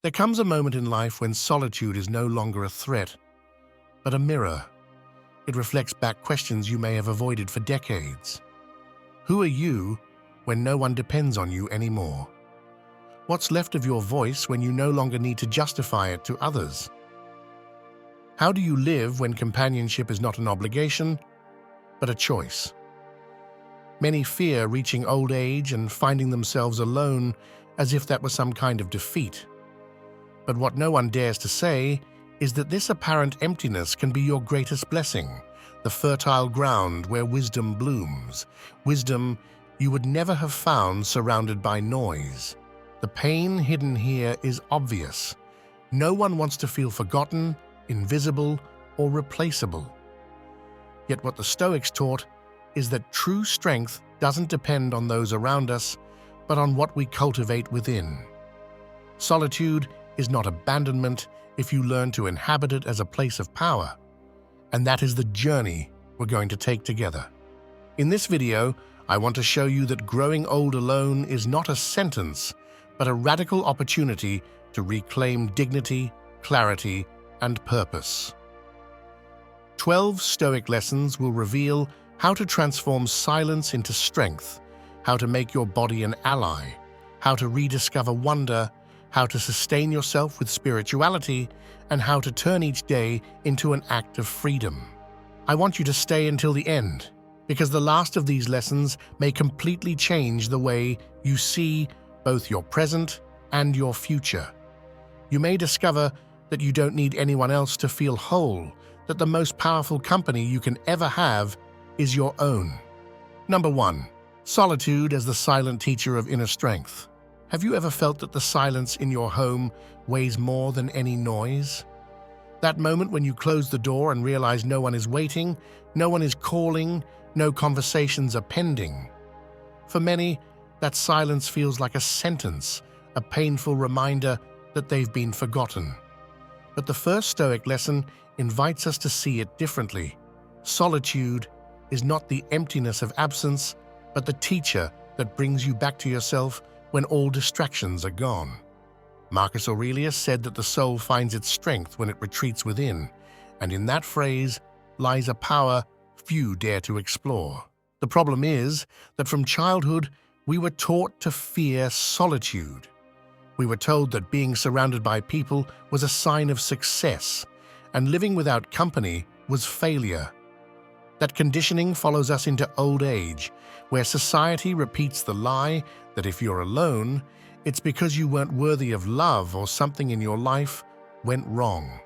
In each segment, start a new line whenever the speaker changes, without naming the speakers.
There comes a moment in life when solitude is no longer a threat, but a mirror. It reflects back questions you may have avoided for decades. Who are you when no one depends on you anymore? What's left of your voice when you no longer need to justify it to others? How do you live when companionship is not an obligation, but a choice? Many fear reaching old age and finding themselves alone as if that was some kind of defeat. But what no one dares to say is that this apparent emptiness can be your greatest blessing, the fertile ground where wisdom blooms, wisdom you would never have found surrounded by noise. The pain hidden here is obvious. No one wants to feel forgotten, invisible, or replaceable. Yet what the Stoics taught is that true strength doesn't depend on those around us, but on what we cultivate within. Solitude is not abandonment if you learn to inhabit it as a place of power. And that is the journey we're going to take together. In this video, I want to show you that growing old alone is not a sentence, but a radical opportunity to reclaim dignity, clarity, and purpose. 12 Stoic lessons will reveal how to transform silence into strength, how to make your body an ally, how to rediscover wonder, how to sustain yourself with spirituality, and how to turn each day into an act of freedom. I want you to stay until the end, because the last of these lessons may completely change the way you see both your present and your future. You may discover that you don't need anyone else to feel whole, that the most powerful company you can ever have is your own. Number 1. Solitude as the silent teacher of inner strength. Have you ever felt that the silence in your home weighs more than any noise? That moment when you close the door and realize no one is waiting, no one is calling, no conversations are pending. For many, that silence feels like a sentence, a painful reminder that they've been forgotten. But the first Stoic lesson invites us to see it differently. Solitude is not the emptiness of absence, but the teacher that brings you back to yourself when all distractions are gone. Marcus Aurelius said that the soul finds its strength when it retreats within, and in that phrase lies a power few dare to explore. The problem is that from childhood, we were taught to fear solitude. We were told that being surrounded by people was a sign of success, and living without company was failure. That conditioning follows us into old age, where society repeats the lie that if you're alone, it's because you weren't worthy of love or something in your life went wrong.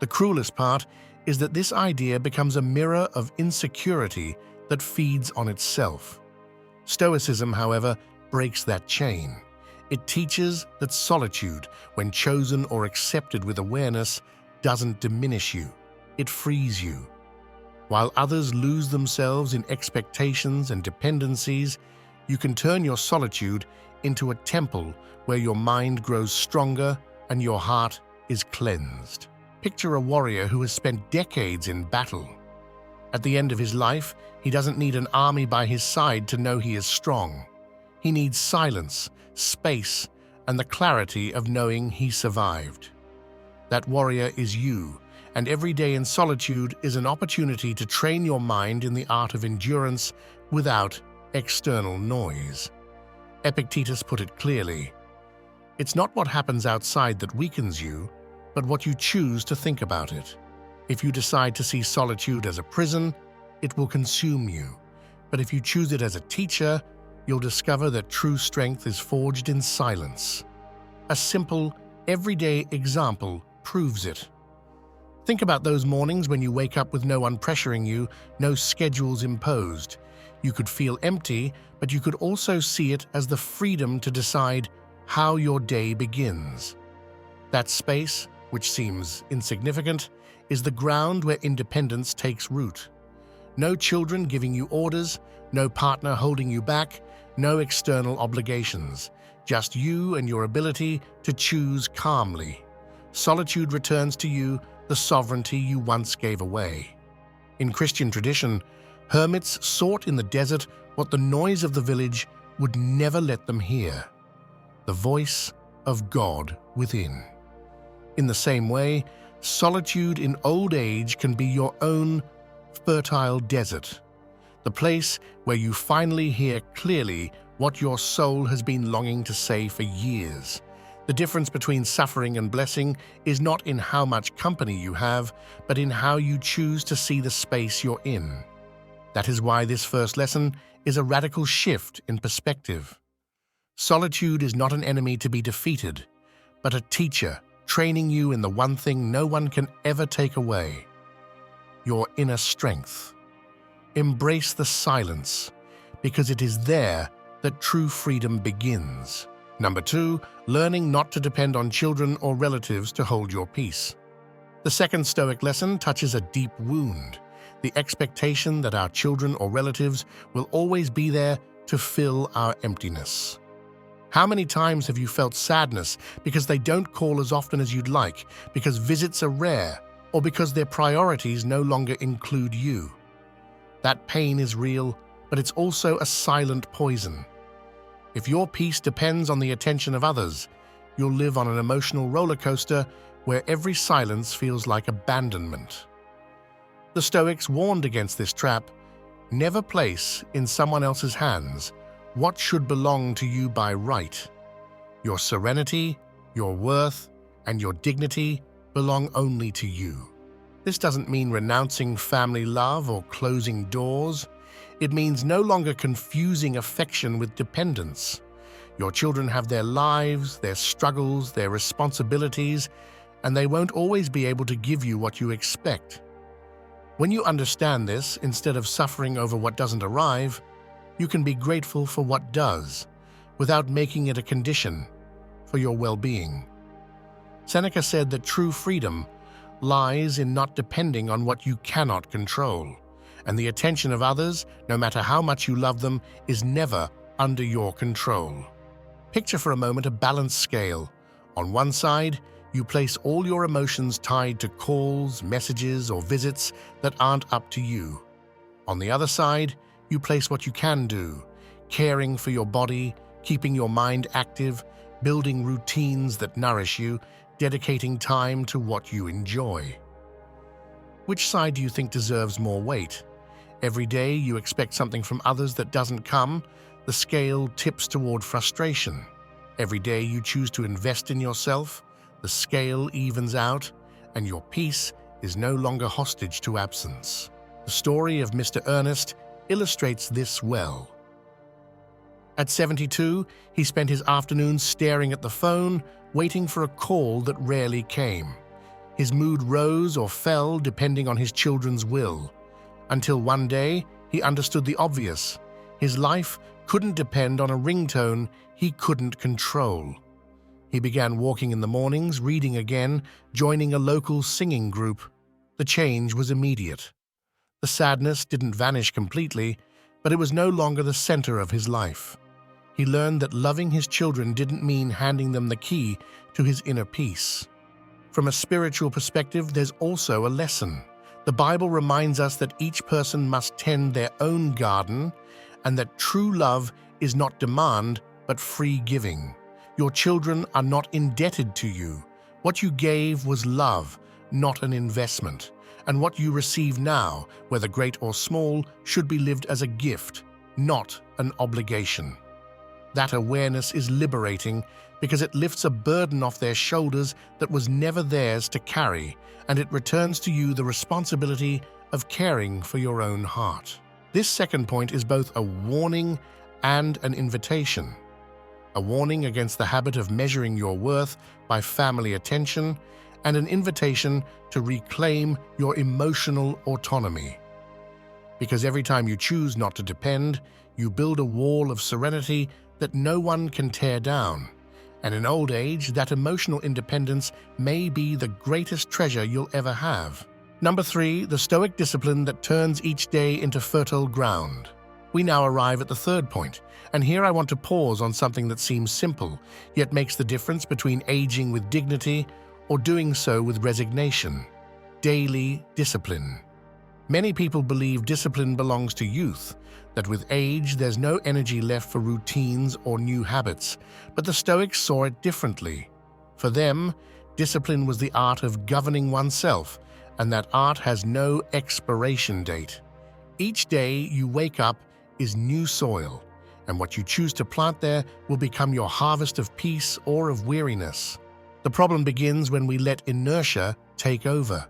The cruelest part is that this idea becomes a mirror of insecurity that feeds on itself. Stoicism, however, breaks that chain. It teaches that solitude, when chosen or accepted with awareness, doesn't diminish you, it frees you. While others lose themselves in expectations and dependencies, you can turn your solitude into a temple where your mind grows stronger and your heart is cleansed. Picture a warrior who has spent decades in battle. At the end of his life, he doesn't need an army by his side to know he is strong. He needs silence, space, and the clarity of knowing he survived. That warrior is you, and every day in solitude is an opportunity to train your mind in the art of endurance without external noise. Epictetus put it clearly: "It's not what happens outside that weakens you, but what you choose to think about it. If you decide to see solitude as a prison, it will consume you. But if you choose it as a teacher, you'll discover that true strength is forged in silence." A simple, everyday example proves it. Think about those mornings when you wake up with no one pressuring you, no schedules imposed. You could feel empty, but you could also see it as the freedom to decide how your day begins. That space, which seems insignificant, is the ground where independence takes root. No children giving you orders, no partner holding you back, no external obligations, just you and your ability to choose calmly. Solitude returns to you the sovereignty you once gave away. In Christian tradition, hermits sought in the desert what the noise of the village would never let them hear: the voice of God within. In the same way, solitude in old age can be your own fertile desert, the place where you finally hear clearly what your soul has been longing to say for years. The difference between suffering and blessing is not in how much company you have, but in how you choose to see the space you're in. That is why this first lesson is a radical shift in perspective. Solitude is not an enemy to be defeated, but a teacher training you in the one thing no one can ever take away: your inner strength. Embrace the silence, because it is there that true freedom begins. Number 2, learning not to depend on children or relatives to hold your peace. The second Stoic lesson touches a deep wound: the expectation that our children or relatives will always be there to fill our emptiness. How many times have you felt sadness because they don't call as often as you'd like, because visits are rare, or because their priorities no longer include you? That pain is real, but it's also a silent poison. If your peace depends on the attention of others, you'll live on an emotional roller coaster where every silence feels like abandonment. The Stoics warned against this trap. Never place in someone else's hands what should belong to you by right. Your serenity, your worth, and your dignity belong only to you. This doesn't mean renouncing family love or closing doors. It means no longer confusing affection with dependence. Your children have their lives, their struggles, their responsibilities, and they won't always be able to give you what you expect. When you understand this, instead of suffering over what doesn't arrive, you can be grateful for what does, without making it a condition for your well-being. Seneca said that true freedom lies in not depending on what you cannot control, and the attention of others, no matter how much you love them, is never under your control. Picture for a moment a balanced scale. On one side, you place all your emotions tied to calls, messages, or visits that aren't up to you. On the other side, you place what you can do: caring for your body, keeping your mind active, building routines that nourish you, dedicating time to what you enjoy. Which side do you think deserves more weight? Every day you expect something from others that doesn't come, the scale tips toward frustration. Every day you choose to invest in yourself, the scale evens out, and your peace is no longer hostage to absence. The story of Mr. Ernest illustrates this well. At 72, he spent his afternoons staring at the phone, waiting for a call that rarely came. His mood rose or fell depending on his children's will, until one day he understood the obvious. His life couldn't depend on a ringtone he couldn't control. He began walking in the mornings, reading again, joining a local singing group. The change was immediate. The sadness didn't vanish completely, but it was no longer the center of his life. He learned that loving his children didn't mean handing them the key to his inner peace. From a spiritual perspective, there's also a lesson. The Bible reminds us that each person must tend their own garden, and that true love is not demand, but free giving. Your children are not indebted to you. What you gave was love, not an investment. And what you receive now, whether great or small, should be lived as a gift, not an obligation. That awareness is liberating because it lifts a burden off their shoulders that was never theirs to carry, and it returns to you the responsibility of caring for your own heart. This second point is both a warning and an invitation. A warning against the habit of measuring your worth by family attention, and an invitation to reclaim your emotional autonomy. Because every time you choose not to depend, you build a wall of serenity that no one can tear down. And in old age, that emotional independence may be the greatest treasure you'll ever have. Number 3, the Stoic discipline that turns each day into fertile ground. We now arrive at the third point, and here I want to pause on something that seems simple, yet makes the difference between aging with dignity or doing so with resignation: daily discipline. Many people believe discipline belongs to youth, that with age there's no energy left for routines or new habits, but the Stoics saw it differently. For them, discipline was the art of governing oneself, and that art has no expiration date. Each day you wake up is new soil, and what you choose to plant there will become your harvest of peace or of weariness. The problem begins when we let inertia take over.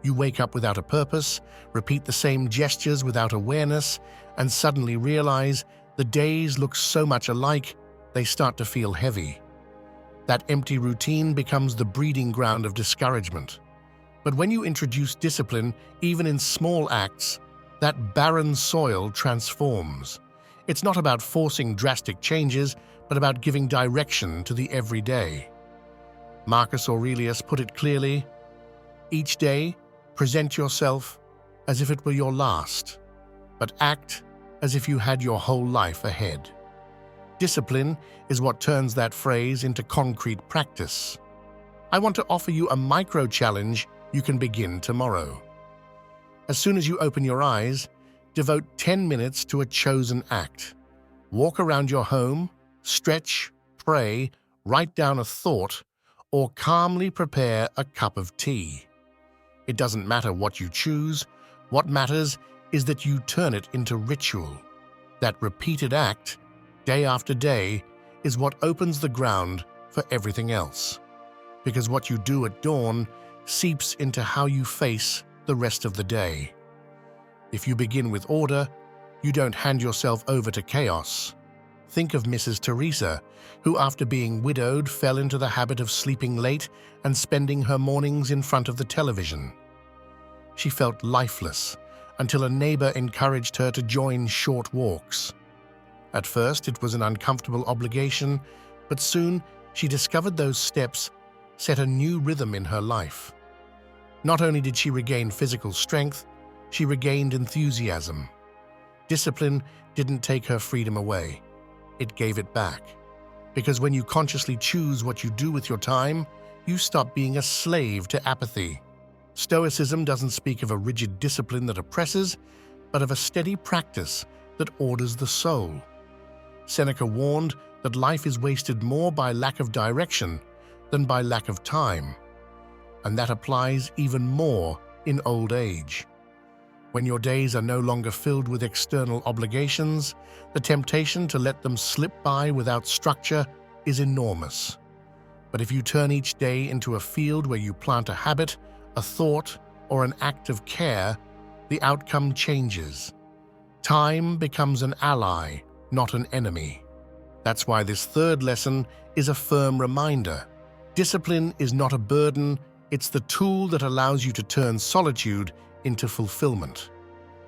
You wake up without a purpose, repeat the same gestures without awareness, and suddenly realize the days look so much alike, they start to feel heavy. That empty routine becomes the breeding ground of discouragement. But when you introduce discipline, even in small acts, that barren soil transforms. It's not about forcing drastic changes, but about giving direction to the everyday. Marcus Aurelius put it clearly, "Each day, present yourself as if it were your last, but act as if you had your whole life ahead." Discipline is what turns that phrase into concrete practice. I want to offer you a micro-challenge you can begin tomorrow. As soon as you open your eyes, devote 10 minutes to a chosen act. Walk around your home, stretch, pray, write down a thought, or calmly prepare a cup of tea. It doesn't matter what you choose. What matters is that you turn it into ritual. That repeated act, day after day, is what opens the ground for everything else. Because what you do at dawn seeps into how you face the rest of the day. If you begin with order, you don't hand yourself over to chaos. Think of Mrs. Teresa, who after being widowed fell into the habit of sleeping late and spending her mornings in front of the television. She felt lifeless until a neighbor encouraged her to join short walks. At first, it was an uncomfortable obligation, but soon she discovered those steps set a new rhythm in her life. Not only did she regain physical strength, she regained enthusiasm. Discipline didn't take her freedom away. It gave it back. Because when you consciously choose what you do with your time, you stop being a slave to apathy. Stoicism doesn't speak of a rigid discipline that oppresses, but of a steady practice that orders the soul. Seneca warned that life is wasted more by lack of direction than by lack of time. And that applies even more in old age. When your days are no longer filled with external obligations, the temptation to let them slip by without structure is enormous. But if you turn each day into a field where you plant a habit, a thought, or an act of care, the outcome changes. Time becomes an ally, not an enemy. That's why this third lesson is a firm reminder. Discipline is not a burden, it's the tool that allows you to turn solitude into fulfillment.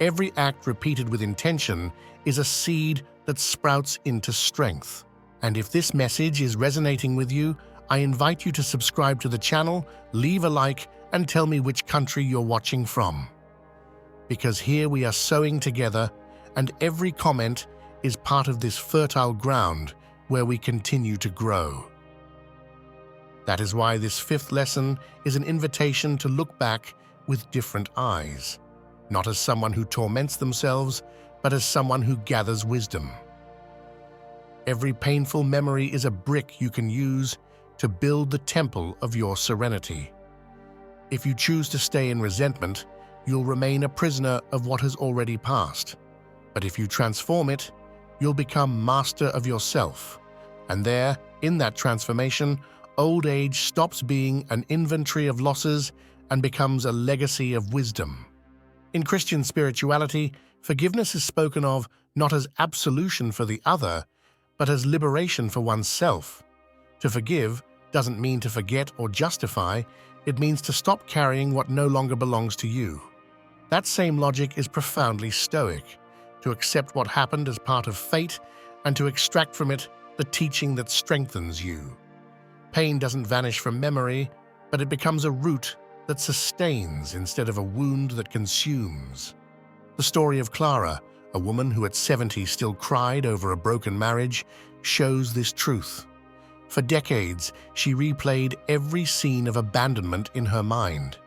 Every act repeated with intention is a seed that sprouts into strength. And if this message is resonating with you, I invite you to subscribe to the channel, leave a like, and tell me which country you're watching from. Because here we are sowing together, and every comment is part of this fertile ground where we continue to grow. That is why this fifth lesson is an invitation to look back with different eyes, not as someone who torments themselves, but as someone who gathers wisdom. Every painful memory is a brick you can use to build the temple of your serenity. If you choose to stay in resentment, you'll remain a prisoner of what has already passed. But if you transform it, you'll become master of yourself. And there, in that transformation, old age stops being an inventory of losses and becomes a legacy of wisdom. In Christian spirituality, forgiveness is spoken of not as absolution for the other, but as liberation for oneself. To forgive doesn't mean to forget or justify, it means to stop carrying what no longer belongs to you. That same logic is profoundly Stoic, to accept what happened as part of fate and to extract from it the teaching that strengthens you. Pain doesn't vanish from memory, but it becomes a root that sustains instead of a wound that consumes. The story of Clara, a woman who at 70 still cried over a broken marriage, shows this truth. For decades, she replayed every scene of abandonment in her mind,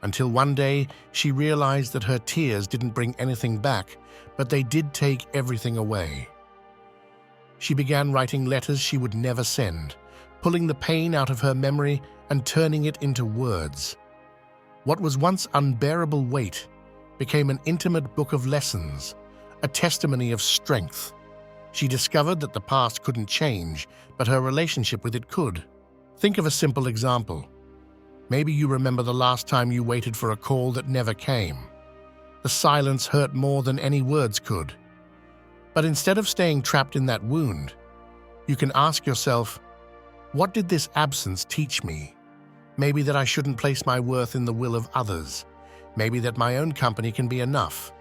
until one day she realized that her tears didn't bring anything back, but they did take everything away. She began writing letters she would never send, pulling the pain out of her memory and turning it into words. What was once unbearable weight became an intimate book of lessons, a testimony of strength. She discovered that the past couldn't change, but her relationship with it could. Think of a simple example. Maybe you remember the last time you waited for a call that never came. The silence hurt more than any words could. But instead of staying trapped in that wound, you can ask yourself, what did this absence teach me? Maybe that I shouldn't place my worth in the will of others. Maybe that my own company can be enough.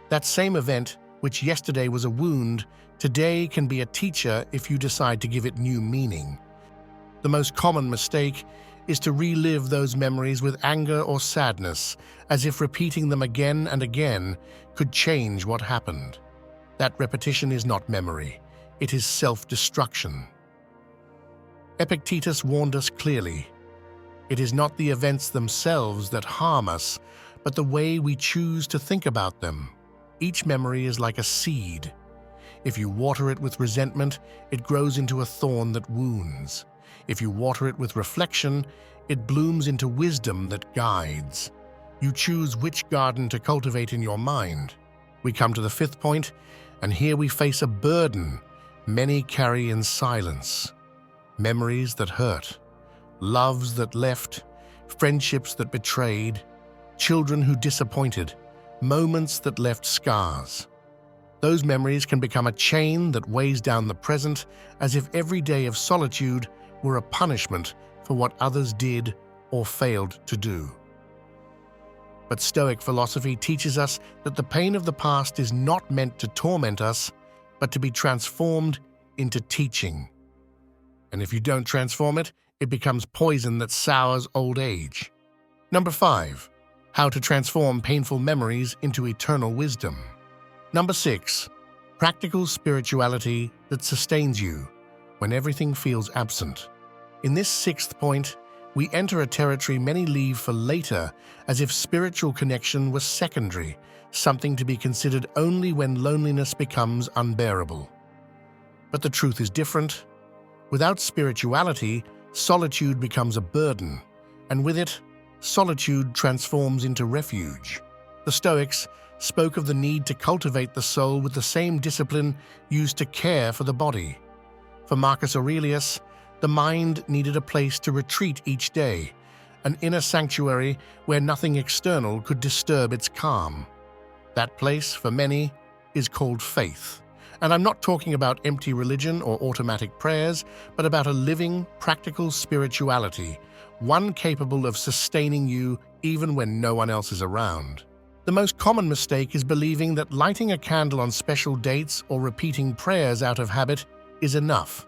That same event, which yesterday was a wound, today can be a teacher if you decide to give it new meaning. The most common mistake is to relive those memories with anger or sadness, as if repeating them again and again could change what happened. That repetition is not memory, it is self-destruction. Epictetus warned us clearly. It is not the events themselves that harm us, but the way we choose to think about them. Each memory is like a seed. If you water it with resentment, it grows into a thorn that wounds. If you water it with reflection, it blooms into wisdom that guides. You choose which garden to cultivate in your mind. We come to the fifth point, and here we face a burden many carry in silence. Memories that hurt, loves that left, friendships that betrayed, children who disappointed, moments that left scars. Those memories can become a chain that weighs down the present, as if every day of solitude were a punishment for what others did or failed to do. But Stoic philosophy teaches us that the pain of the past is not meant to torment us, but to be transformed into teaching. And if you don't transform it, it becomes poison that sours old age. Number 5. How to transform painful memories into eternal wisdom. Number 6. Practical spirituality that sustains you when everything feels absent. In this sixth point, we enter a territory many leave for later, as if spiritual connection was secondary, something to be considered only when loneliness becomes unbearable. But the truth is different. Without spirituality, solitude becomes a burden, and with it, solitude transforms into refuge. The Stoics spoke of the need to cultivate the soul with the same discipline used to care for the body. For Marcus Aurelius, the mind needed a place to retreat each day, an inner sanctuary where nothing external could disturb its calm. That place, for many, is called faith. And I'm not talking about empty religion or automatic prayers, but about a living, practical spirituality, one capable of sustaining you even when no one else is around. The most common mistake is believing that lighting a candle on special dates or repeating prayers out of habit is enough.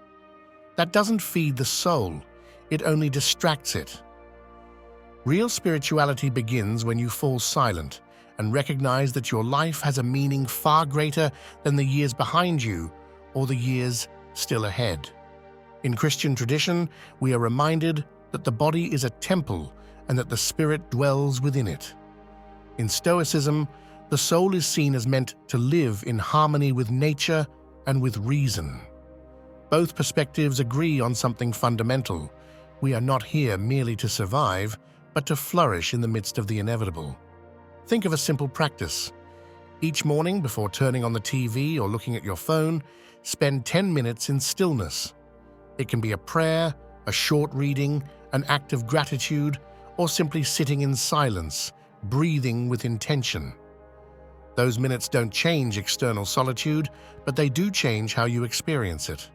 That doesn't feed the soul, it only distracts it. Real spirituality begins when you fall silent and recognize that your life has a meaning far greater than the years behind you or the years still ahead. In Christian tradition, we are reminded that the body is a temple and that the spirit dwells within it. In Stoicism, the soul is seen as meant to live in harmony with nature and with reason. Both perspectives agree on something fundamental. We are not here merely to survive, but to flourish in the midst of the inevitable. Think of a simple practice. Each morning, before turning on the TV or looking at your phone, spend 10 minutes in stillness. It can be a prayer, a short reading, an act of gratitude, or simply sitting in silence, breathing with intention. Those minutes don't change external solitude, but they do change how you experience it.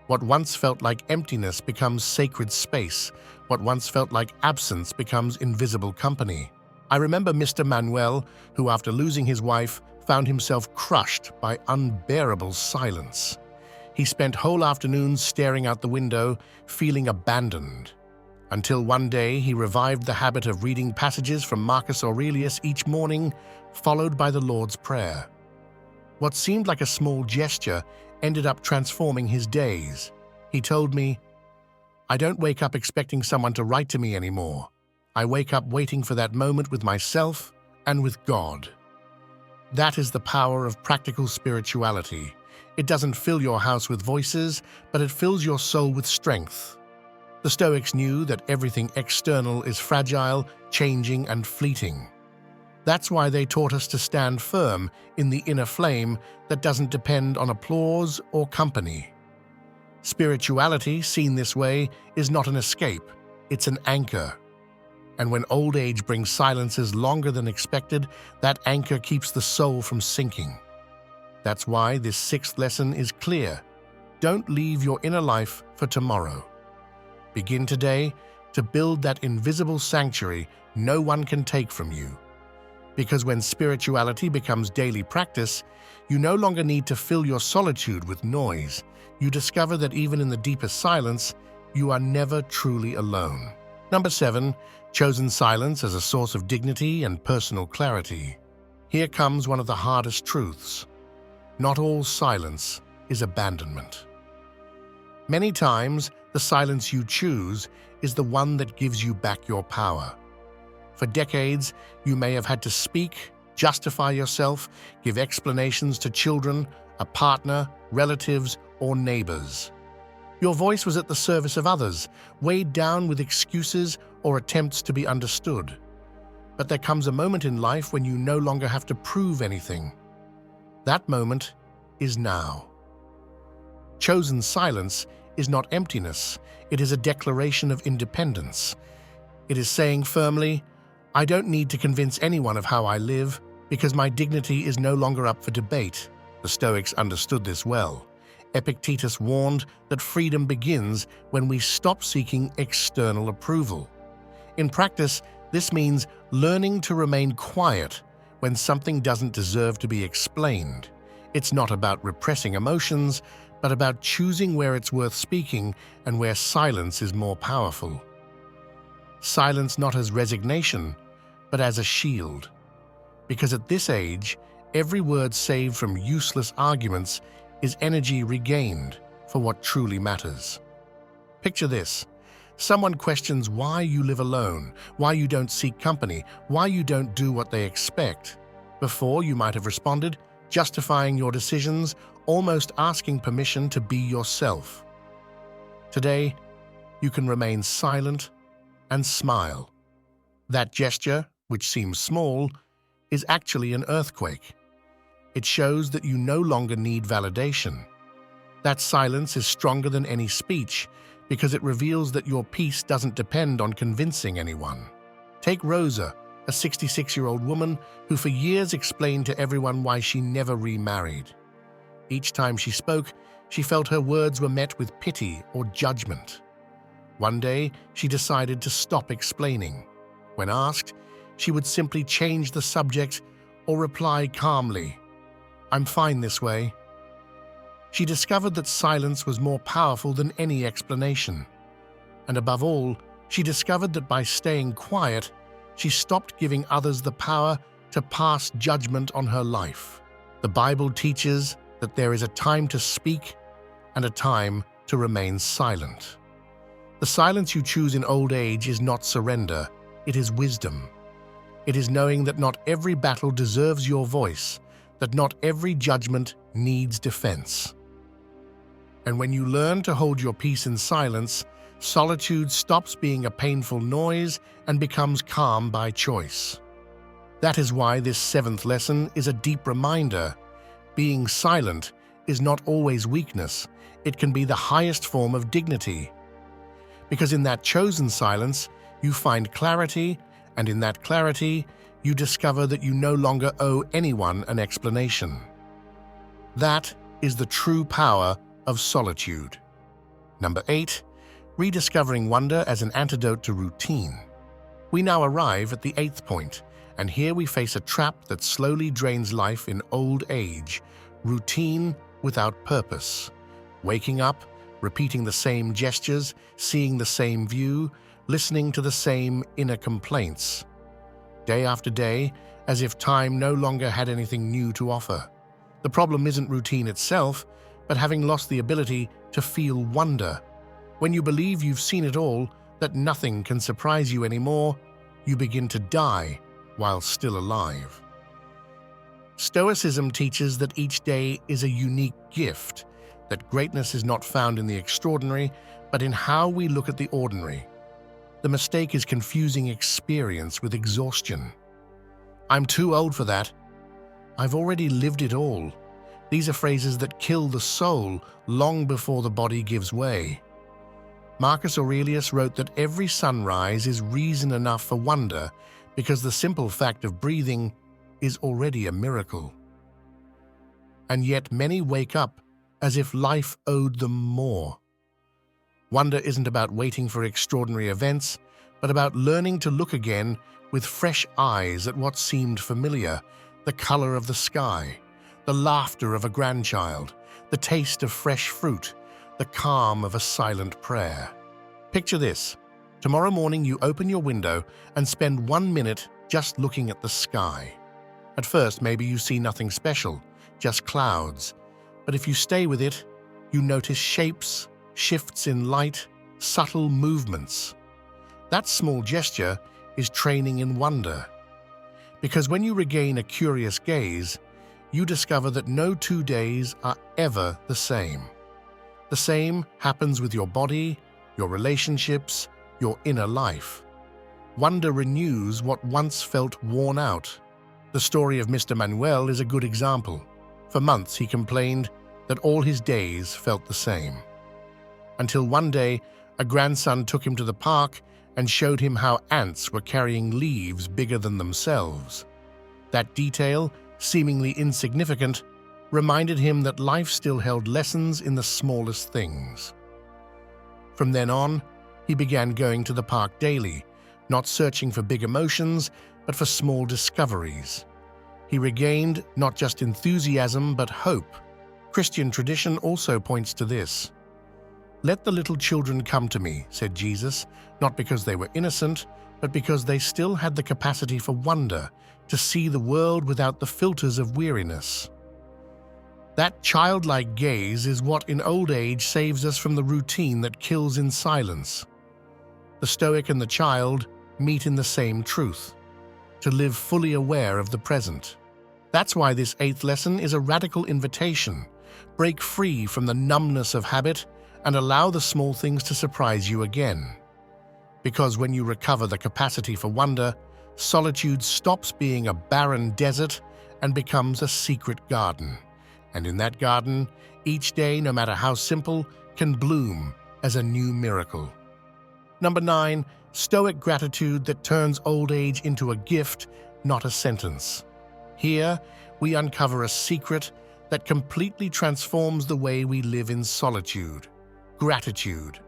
What once felt like emptiness becomes sacred space. What once felt like absence becomes invisible company. I remember Mr. Manuel, who after losing his wife, found himself crushed by unbearable silence. He spent whole afternoons staring out the window, feeling abandoned. Until one day he revived the habit of reading passages from Marcus Aurelius each morning, followed by the Lord's Prayer. What seemed like a small gesture ended up transforming his days. He told me, "I don't wake up expecting someone to write to me anymore. I wake up waiting for that moment with myself and with God." That is the power of practical spirituality. It doesn't fill your house with voices, but it fills your soul with strength. The Stoics knew that everything external is fragile, changing, and fleeting. That's why they taught us to stand firm in the inner flame that doesn't depend on applause or company. Spirituality, seen this way, is not an escape, it's an anchor. And when old age brings silences longer than expected, that anchor keeps the soul from sinking. That's why this sixth lesson is clear. Don't leave your inner life for tomorrow. Begin today to build that invisible sanctuary no one can take from you. Because when spirituality becomes daily practice, you no longer need to fill your solitude with noise. You discover that even in the deepest silence, you are never truly alone. Number 7, chosen silence as a source of dignity and personal clarity. Here comes one of the hardest truths. Not all silence is abandonment. Many times, the silence you choose is the one that gives you back your power. For decades, you may have had to speak, justify yourself, give explanations to children, a partner, relatives, or neighbors. Your voice was at the service of others, weighed down with excuses or attempts to be understood. But there comes a moment in life when you no longer have to prove anything. That moment is now. Chosen silence is not emptiness, it is a declaration of independence. It is saying firmly, I don't need to convince anyone of how I live because my dignity is no longer up for debate. The Stoics understood this well. Epictetus warned that freedom begins when we stop seeking external approval. In practice, this means learning to remain quiet when something doesn't deserve to be explained. It's not about repressing emotions, but about choosing where it's worth speaking and where silence is more powerful. Silence not as resignation, but as a shield. Because at this age, every word saved from useless arguments is energy regained for what truly matters. Picture this. Someone questions why you live alone, why you don't seek company, why you don't do what they expect. Before, you might have responded, justifying your decisions, almost asking permission to be yourself. Today, you can remain silent and smile. That gesture, which seems small, is actually an earthquake. It shows that you no longer need validation. That silence is stronger than any speech because it reveals that your peace doesn't depend on convincing anyone. Take Rosa, a 66-year-old woman who for years explained to everyone why she never remarried. Each time she spoke, she felt her words were met with pity or judgment. One day, she decided to stop explaining. When asked, she would simply change the subject or reply calmly, "I'm fine this way." She discovered that silence was more powerful than any explanation. And above all, she discovered that by staying quiet, she stopped giving others the power to pass judgment on her life. The Bible teaches that there is a time to speak and a time to remain silent. The silence you choose in old age is not surrender, it is wisdom. It is knowing that not every battle deserves your voice, that not every judgment needs defense. And when you learn to hold your peace in silence, solitude stops being a painful noise and becomes calm by choice. That is why this 7th lesson is a deep reminder. Being silent is not always weakness, it can be the highest form of dignity. Because in that chosen silence, you find clarity, and in that clarity, you discover that you no longer owe anyone an explanation. That is the true power of solitude. Number 8, rediscovering wonder as an antidote to routine. We now arrive at the 8th point, and here we face a trap that slowly drains life in old age, routine without purpose. Waking up, repeating the same gestures, seeing the same view, listening to the same inner complaints. Day after day, as if time no longer had anything new to offer. The problem isn't routine itself, but having lost the ability to feel wonder. When you believe you've seen it all, that nothing can surprise you anymore, you begin to die while still alive. Stoicism teaches that each day is a unique gift, that greatness is not found in the extraordinary, but in how we look at the ordinary. The mistake is confusing experience with exhaustion. "I'm too old for that. I've already lived it all." These are phrases that kill the soul long before the body gives way. Marcus Aurelius wrote that every sunrise is reason enough for wonder because the simple fact of breathing is already a miracle. And yet many wake up as if life owed them more. Wonder isn't about waiting for extraordinary events, but about learning to look again with fresh eyes at what seemed familiar: the color of the sky, the laughter of a grandchild, the taste of fresh fruit, the calm of a silent prayer. Picture this. Tomorrow morning you open your window and spend 1 minute just looking at the sky. At first, maybe you see nothing special, just clouds. But if you stay with it, you notice shapes, shifts in light, subtle movements. That small gesture is training in wonder. Because when you regain a curious gaze, you discover that no 2 days are ever the same. The same happens with your body, your relationships, your inner life. Wonder renews what once felt worn out. The story of Mr. Manuel is a good example. For months he complained that all his days felt the same. Until one day, a grandson took him to the park and showed him how ants were carrying leaves bigger than themselves. That detail, seemingly insignificant, reminded him that life still held lessons in the smallest things. From then on, he began going to the park daily, not searching for big emotions, but for small discoveries. He regained not just enthusiasm, but hope. Christian tradition also points to this. "Let the little children come to me," said Jesus, not because they were innocent, but because they still had the capacity for wonder, to see the world without the filters of weariness. That childlike gaze is what in old age saves us from the routine that kills in silence. The Stoic and the child meet in the same truth: to live fully aware of the present. That's why this 8th lesson is a radical invitation. Break free from the numbness of habit and allow the small things to surprise you again. Because when you recover the capacity for wonder, solitude stops being a barren desert and becomes a secret garden. And in that garden, each day, no matter how simple, can bloom as a new miracle. Number 9, Stoic gratitude that turns old age into a gift, not a sentence. Here, we uncover a secret that completely transforms the way we live in solitude: gratitude.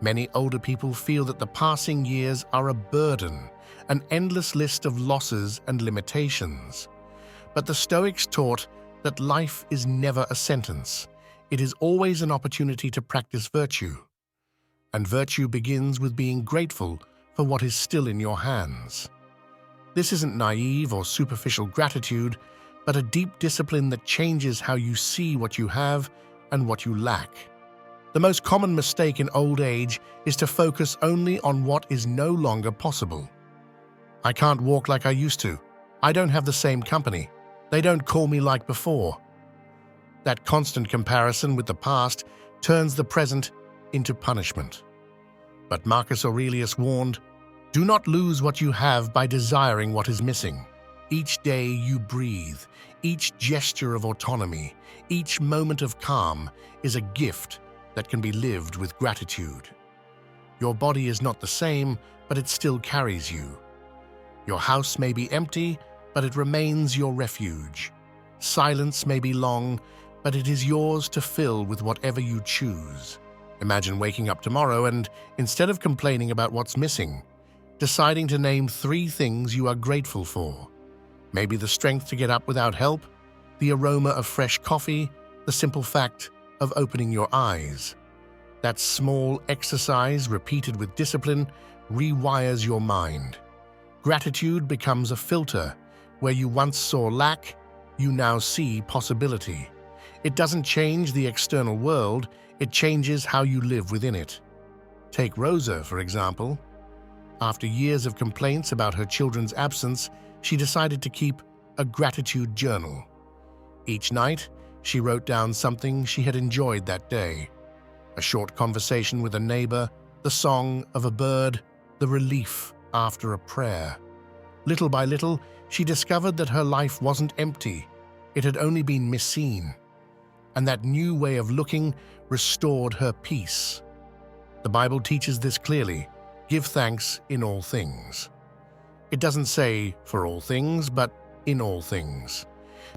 Many older people feel that the passing years are a burden, an endless list of losses and limitations. But the Stoics taught that life is never a sentence. It is always an opportunity to practice virtue. And virtue begins with being grateful for what is still in your hands. This isn't naive or superficial gratitude, but a deep discipline that changes how you see what you have and what you lack. The most common mistake in old age is to focus only on what is no longer possible. "I can't walk like I used to. I don't have the same company. They don't call me like before." That constant comparison with the past turns the present into punishment. But Marcus Aurelius warned, "Do not lose what you have by desiring what is missing. Each day you breathe, each gesture of autonomy, each moment of calm is a gift that can be lived with gratitude. Your body is not the same, but it still carries you. Your house may be empty, but it remains your refuge. Silence may be long, but it is yours to fill with whatever you choose." Imagine waking up tomorrow and, instead of complaining about what's missing, deciding to name 3 things you are grateful for. Maybe the strength to get up without help, the aroma of fresh coffee, the simple fact of opening your eyes. That small exercise, repeated with discipline, rewires your mind. Gratitude becomes a filter. Where you once saw lack, you now see possibility. It doesn't change the external world, it changes how you live within it. Take Rosa, for example. After years of complaints about her children's absence, she decided to keep a gratitude journal. Each night, she wrote down something she had enjoyed that day. A short conversation with a neighbor, the song of a bird, the relief after a prayer. Little by little, she discovered that her life wasn't empty. It had only been misseen. And that new way of looking restored her peace. The Bible teaches this clearly: give thanks in all things. It doesn't say for all things, but in all things.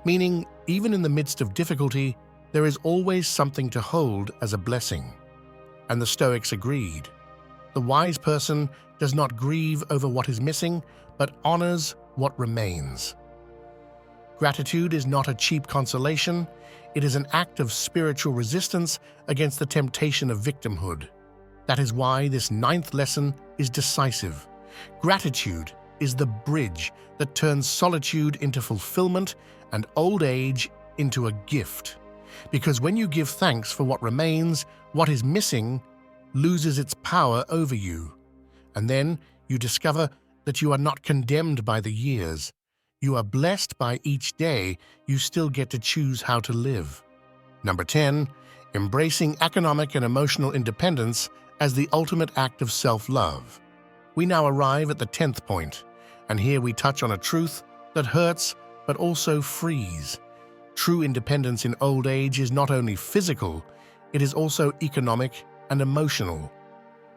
Meaning, even in the midst of difficulty, there is always something to hold as a blessing. And the Stoics agreed. The wise person does not grieve over what is missing, but honors what remains. Gratitude is not a cheap consolation. It is an act of spiritual resistance against the temptation of victimhood. That is why this 9th lesson is decisive. Gratitude is the bridge that turns solitude into fulfillment and old age into a gift. Because when you give thanks for what remains, what is missing loses its power over you. And then you discover that you are not condemned by the years. You are blessed by each day. You still get to choose how to live. Number 10, embracing economic and emotional independence as the ultimate act of self-love. We now arrive at the 10th point, and here we touch on a truth that hurts but also frees. True independence in old age is not only physical, it is also economic and emotional.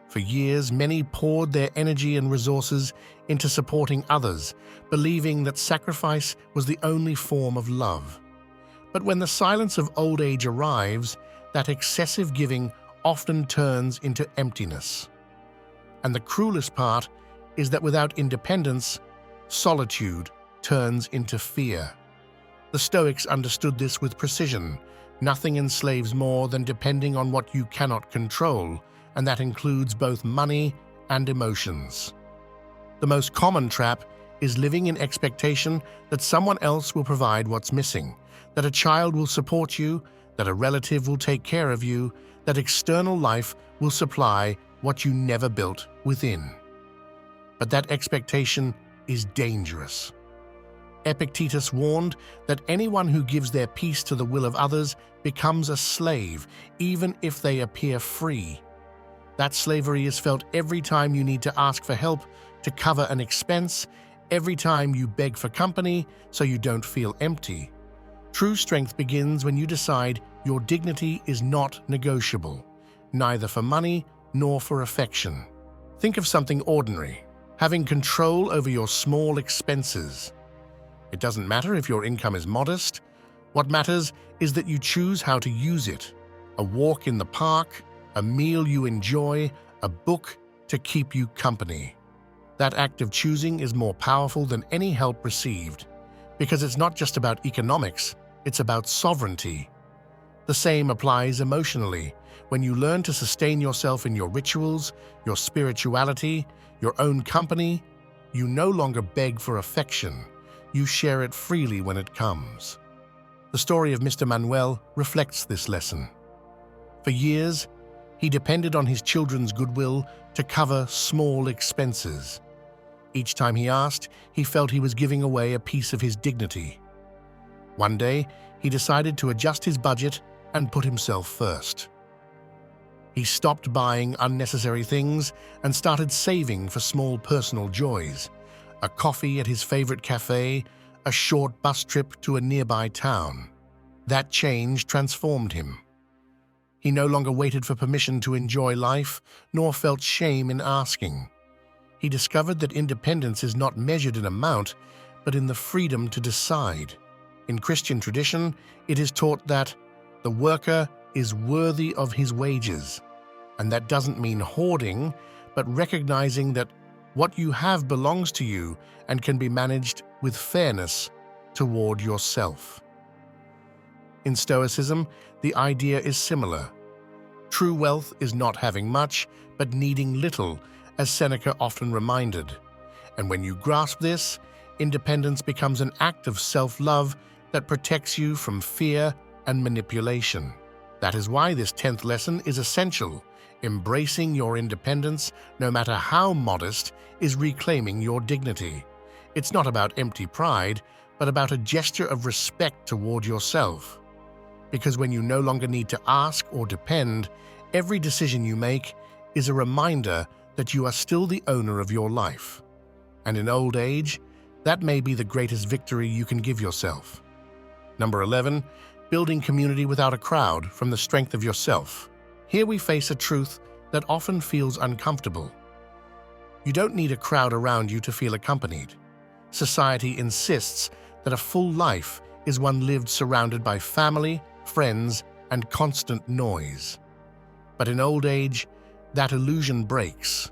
For years, many poured their energy and resources into supporting others, believing that sacrifice was the only form of love. But when the silence of old age arrives, that excessive giving often turns into emptiness. And the cruelest part is that without independence, solitude turns into fear. The Stoics understood this with precision. Nothing enslaves more than depending on what you cannot control, and that includes both money and emotions. The most common trap is living in expectation that someone else will provide what's missing, that a child will support you, that a relative will take care of you, that external life will supply what you never built within. But that expectation is dangerous. Epictetus warned that anyone who gives their peace to the will of others becomes a slave, even if they appear free. That slavery is felt every time you need to ask for help to cover an expense, every time you beg for company so you don't feel empty. True strength begins when you decide your dignity is not negotiable, neither for money nor for affection. Think of something ordinary, having control over your small expenses. It doesn't matter if your income is modest. What matters is that you choose how to use it. A walk in the park, a meal you enjoy, a book to keep you company. That act of choosing is more powerful than any help received, because it's not just about economics, it's about sovereignty. The same applies emotionally. When you learn to sustain yourself in your rituals, your spirituality, your own company, you no longer beg for affection. You share it freely when it comes. The story of Mr. Manuel reflects this lesson. For years, he depended on his children's goodwill to cover small expenses. Each time he asked, he felt he was giving away a piece of his dignity. One day, he decided to adjust his budget and put himself first. He stopped buying unnecessary things and started saving for small personal joys: a coffee at his favorite cafe, a short bus trip to a nearby town. That change transformed him. He no longer waited for permission to enjoy life, nor felt shame in asking. He discovered that independence is not measured in amount, but in the freedom to decide. In Christian tradition, it is taught that the worker is worthy of his wages. And that doesn't mean hoarding, but recognizing that what you have belongs to you and can be managed with fairness toward yourself. In Stoicism, the idea is similar. True wealth is not having much, but needing little, as Seneca often reminded. And when you grasp this, independence becomes an act of self-love that protects you from fear and manipulation. That is why this 10th lesson is essential. Embracing your independence, no matter how modest, is reclaiming your dignity. It's not about empty pride, but about a gesture of respect toward yourself. Because when you no longer need to ask or depend, Every decision you make is a reminder that you are still the owner of your life. And in old age, that may be the greatest victory you can give yourself. Number 11, building community without a crowd from the strength of yourself. Here we face a truth that often feels uncomfortable. You don't need a crowd around you to feel accompanied. Society insists that a full life is one lived surrounded by family, friends, and constant noise. But in old age, that illusion breaks.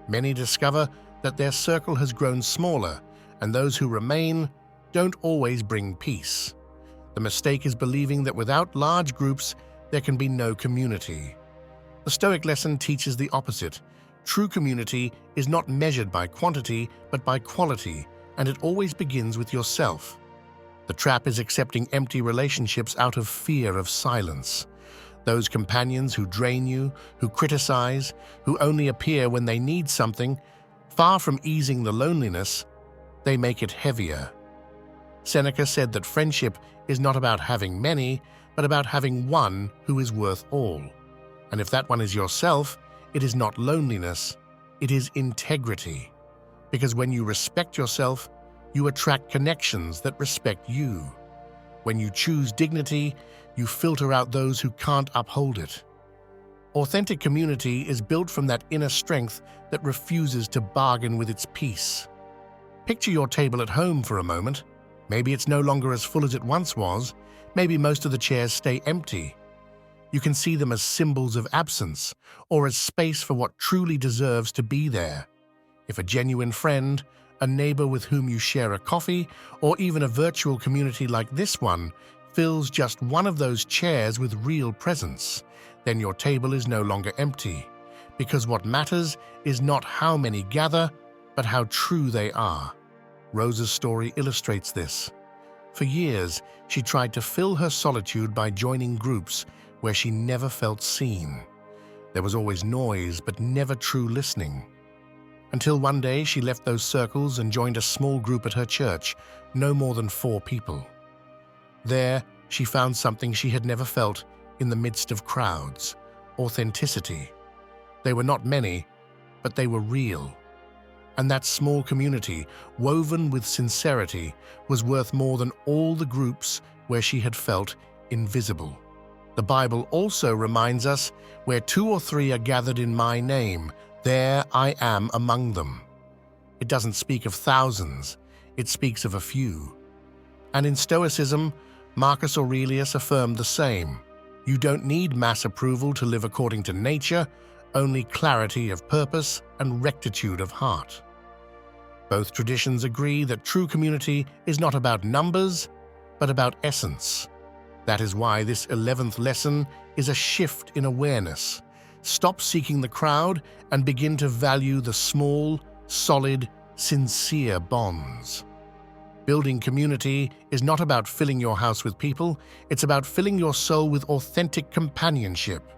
Many discover that their circle has grown smaller, and those who remain don't always bring peace. The mistake is believing that without large groups, there can be no community. The Stoic lesson teaches the opposite. True community is not measured by quantity, but by quality, and it always begins with yourself. The trap is accepting empty relationships out of fear of silence. Those companions who drain you, who criticize, who only appear when they need something, far from easing the loneliness, they make it heavier. Seneca said that friendship is not about having many, but about having one who is worth all. And if that one is yourself, it is not loneliness, it is integrity. Because when you respect yourself, you attract connections that respect you. When you choose dignity, you filter out those who can't uphold it. Authentic community is built from that inner strength that refuses to bargain with its peace. Picture your table at home for a moment. Maybe it's no longer as full as it once was. Maybe most of the chairs stay empty. You can see them as symbols of absence, or as space for what truly deserves to be there. If a genuine friend, a neighbor with whom you share a coffee, or even a virtual community like this one, fills just one of those chairs with real presence, then your table is no longer empty. Because what matters is not how many gather, but how true they are. Rosa's story illustrates this. For years, she tried to fill her solitude by joining groups where she never felt seen. There was always noise, but never true listening. Until one day she left those circles and joined a small group at her church, no more than 4 people. There, she found something she had never felt in the midst of crowds: authenticity. They were not many, but they were real. And that small community, woven with sincerity, was worth more than all the groups where she had felt invisible. The Bible also reminds us, "Where 2 or 3 are gathered in my name, there I am among them." It doesn't speak of thousands, it speaks of a few. And in Stoicism, Marcus Aurelius affirmed the same. You don't need mass approval to live according to nature, only clarity of purpose and rectitude of heart. Both traditions agree that true community is not about numbers, but about essence. That is why this 11th lesson is a shift in awareness. Stop seeking the crowd and begin to value the small, solid, sincere bonds. Building community is not about filling your house with people, it's about filling your soul with authentic companionship.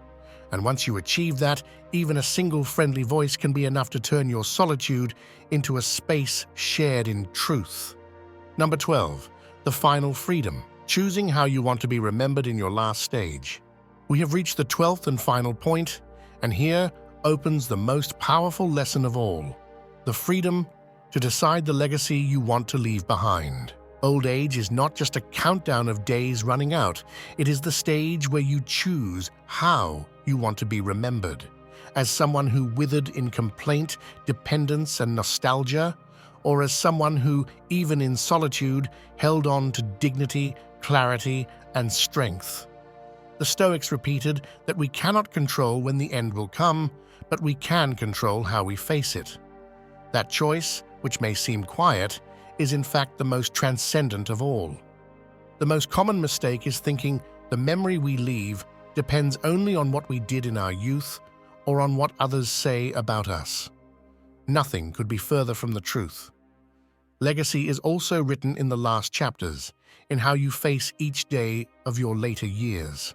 And once you achieve that, even a single friendly voice can be enough to turn your solitude into a space shared in truth. Number 12, the final freedom, choosing how you want to be remembered in your last stage. We have reached the 12th and final point, and here opens the most powerful lesson of all, the freedom to decide the legacy you want to leave behind. Old age is not just a countdown of days running out. It is the stage where you choose how you want to be remembered. As someone who withered in complaint, dependence, and nostalgia, or as someone who, even in solitude, held on to dignity, clarity, and strength. The Stoics repeated that we cannot control when the end will come, but we can control how we face it. That choice, which may seem quiet, is in fact the most transcendent of all. The most common mistake is thinking the memory we leave depends only on what we did in our youth or on what others say about us. Nothing could be further from the truth. Legacy is also written in the last chapters, in how you face each day of your later years.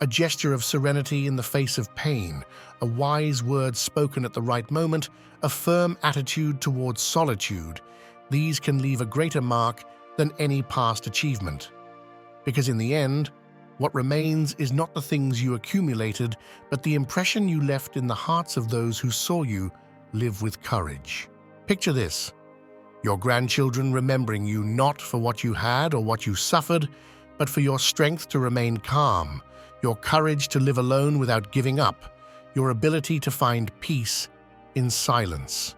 A gesture of serenity in the face of pain, a wise word spoken at the right moment, a firm attitude towards solitude, these can leave a greater mark than any past achievement. Because in the end, What remains is not the things you accumulated, but the impression you left in the hearts of those who saw you live with courage. Picture this: your grandchildren remembering you not for what you had or what you suffered, but for your strength to remain calm, your courage to live alone without giving up, your ability to find peace in silence.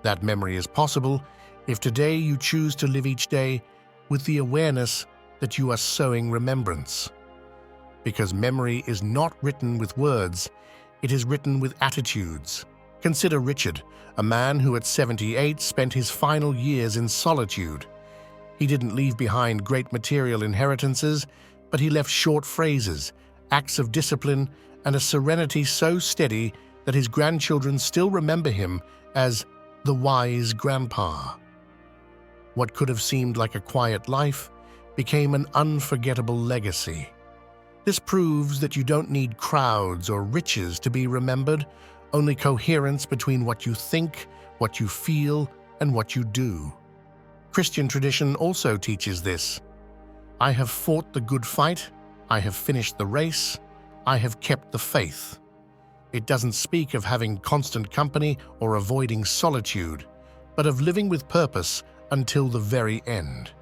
That memory is possible if today you choose to live each day with the awareness that you are sowing remembrance. Because memory is not written with words, it is written with attitudes. Consider Richard, a man who at 78 spent his final years in solitude. He didn't leave behind great material inheritances, but he left short phrases, acts of discipline, and a serenity so steady that his grandchildren still remember him as the wise grandpa. What could have seemed like a quiet life became an unforgettable legacy. This proves that you don't need crowds or riches to be remembered, only coherence between what you think, what you feel, and what you do. Christian tradition also teaches this. I have fought the good fight, I have finished the race, I have kept the faith. It doesn't speak of having constant company or avoiding solitude, but of living with purpose until the very end.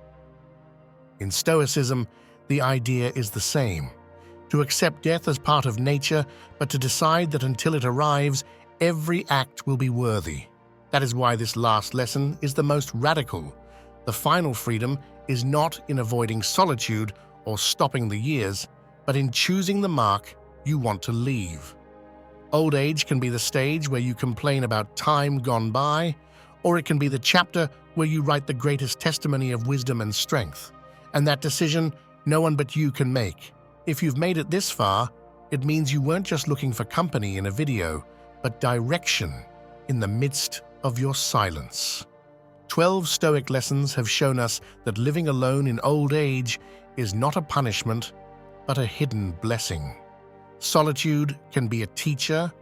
In Stoicism, the idea is the same: to accept death as part of nature, but to decide that until it arrives, every act will be worthy. That is why this last lesson is the most radical. The final freedom is not in avoiding solitude or stopping the years, but in choosing the mark you want to leave. Old age can be the stage where you complain about time gone by, or it can be the chapter where you write the greatest testimony of wisdom and strength. And that decision, no one but you can make. If you've made it this far, it means you weren't just looking for company in a video, but direction in the midst of your silence. 12 Stoic lessons have shown us that living alone in old age is not a punishment, but a hidden blessing. Solitude can be a teacher,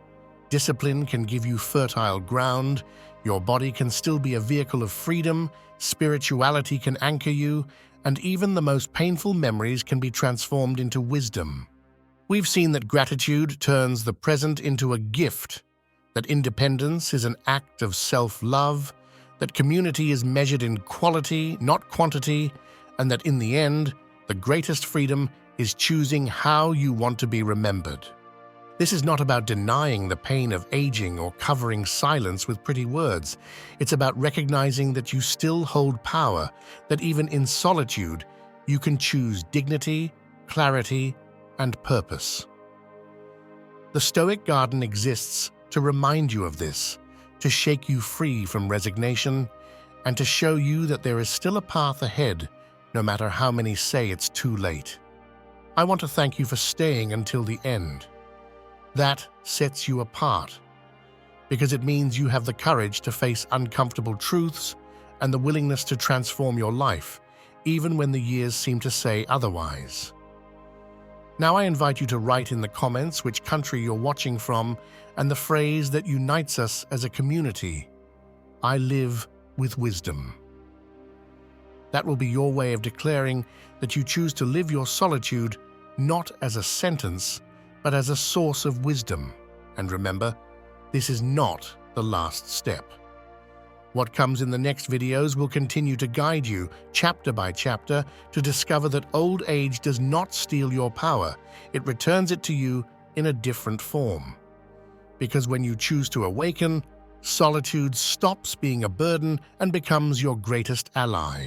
discipline can give you fertile ground, your body can still be a vehicle of freedom, spirituality can anchor you, and even the most painful memories can be transformed into wisdom. We've seen that gratitude turns the present into a gift, that independence is an act of self-love, that community is measured in quality, not quantity, and that in the end, the greatest freedom is choosing how you want to be remembered. This is not about denying the pain of aging or covering silence with pretty words. It's about recognizing that you still hold power, that even in solitude, you can choose dignity, clarity, and purpose. The Stoic Garden exists to remind you of this, to shake you free from resignation, and to show you that there is still a path ahead, no matter how many say it's too late. I want to thank you for staying until the end. That sets you apart, because it means you have the courage to face uncomfortable truths and the willingness to transform your life, even when the years seem to say otherwise. Now I invite you to write in the comments which country you're watching from and the phrase that unites us as a community: I live with wisdom. That will be your way of declaring that you choose to live your solitude not as a sentence, but as a source of wisdom. And remember, this is not the last step. What comes in the next videos will continue to guide you, chapter by chapter, to discover that old age does not steal your power, it returns it to you in a different form. Because when you choose to awaken, solitude stops being a burden and becomes your greatest ally.